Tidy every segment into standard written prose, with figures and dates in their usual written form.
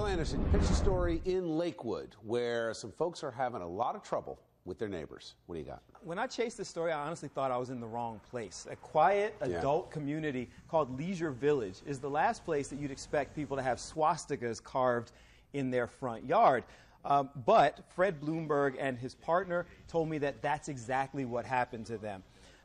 Michael Anderson pitched a story in Lakewood where some folks are having a lot of trouble with their neighbors. What do you got? When I chased this story, I honestly thought I was in the wrong place. A quiet adult community called Leisure Village is the last place that you'd expect people to have swastikas carved in their front yard. But Fred Blumberg and his partner told me that that's exactly what happened to them.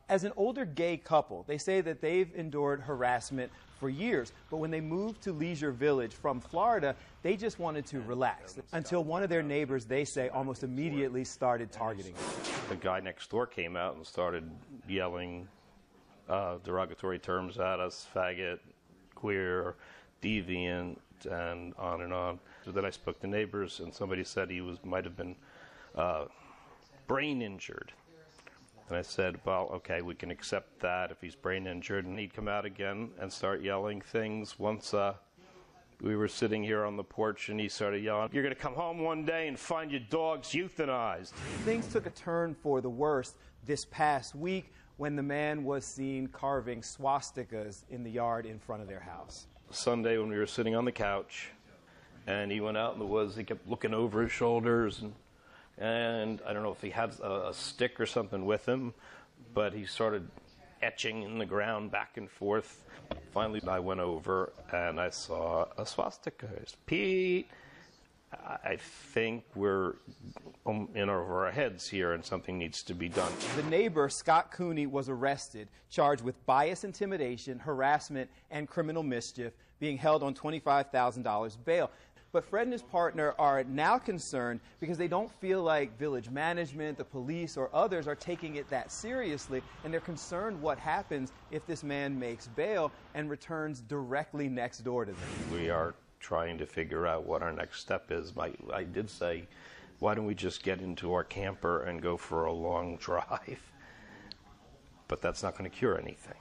As an older gay couple, they say that they've endured harassment for years, but when they moved to Leisure Village from Florida, they just wanted to relax until one of their neighbors, they say, almost immediately started targeting them. The guy next door came out and started yelling derogatory terms at us: faggot, queer, deviant, and on and on. So then I spoke to neighbors, and somebody said he might have been brain injured. And I said, well, okay, we can accept that if he's brain injured. And he'd come out again and start yelling things. Once we were sitting here on the porch, and he started yelling, "You're going to come home one day and find your dogs euthanized." Things took a turn for the worst this past week when the man was seen carving swastikas in the yard in front of their house. Sunday when we were sitting on the couch, and he went out in the woods, he kept looking over his shoulders, and I don't know if he had a stick or something with him, but he started etching in the ground back and forth. Finally, I went over and I saw a swastika. It's Pete. I think we're in over our heads here, and something needs to be done. The neighbor, Scott Cooney, was arrested, charged with bias intimidation, harassment, and criminal mischief, being held on $25,000 bail. But Fred and his partner are now concerned because they don't feel like village management, the police, or others are taking it that seriously, and they're concerned what happens if this man makes bail and returns directly next door to them. We are trying to figure out what our next step is. I did say, why don't we just get into our camper and go for a long drive? But that's not going to cure anything.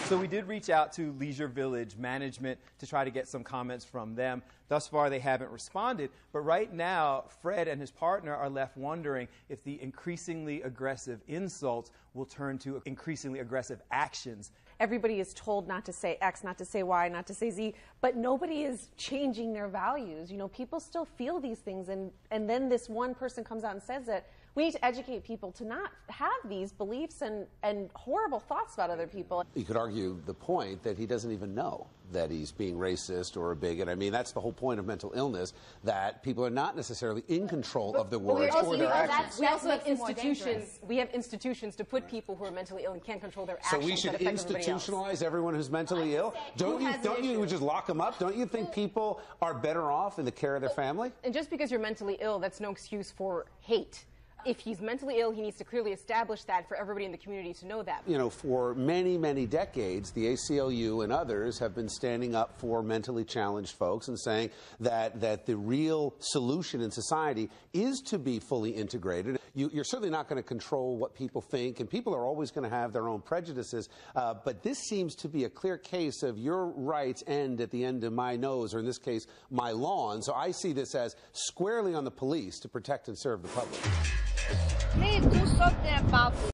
So we did reach out to Leisure Village management to try to get some comments from them. Thus far, they haven't responded. But right now, Fred and his partner are left wondering if the increasingly aggressive insults will turn to increasingly aggressive actions. Everybody is told not to say X, not to say Y, not to say Z, but nobody is changing their values. You know, people still feel these things, and then this one person comes out and says it. We need to educate people to not have these beliefs and horrible thoughts about other people. You could argue the point that he doesn't even know that he's being racist or a bigot. I mean, that's the whole point of mental illness, that people are not necessarily in control of the words or their actions. We also have institutions. We have institutions to put people who are mentally ill and can't control their actions. So we should institutionalize everyone who's mentally ill? Don't you just lock them up? Don't you think people are better off in the care of their family? And just because you're mentally ill, that's no excuse for hate. If he's mentally ill, he needs to clearly establish that for everybody in the community to know that. You know, for many, many decades, the ACLU and others have been standing up for mentally challenged folks and saying that the real solution in society is to be fully integrated. You're certainly not going to control what people think, and people are always going to have their own prejudices, but this seems to be a clear case of your rights end at the end of my nose, or in this case, my lawn. So I see this as squarely on the police to protect and serve the public. Please do something about it.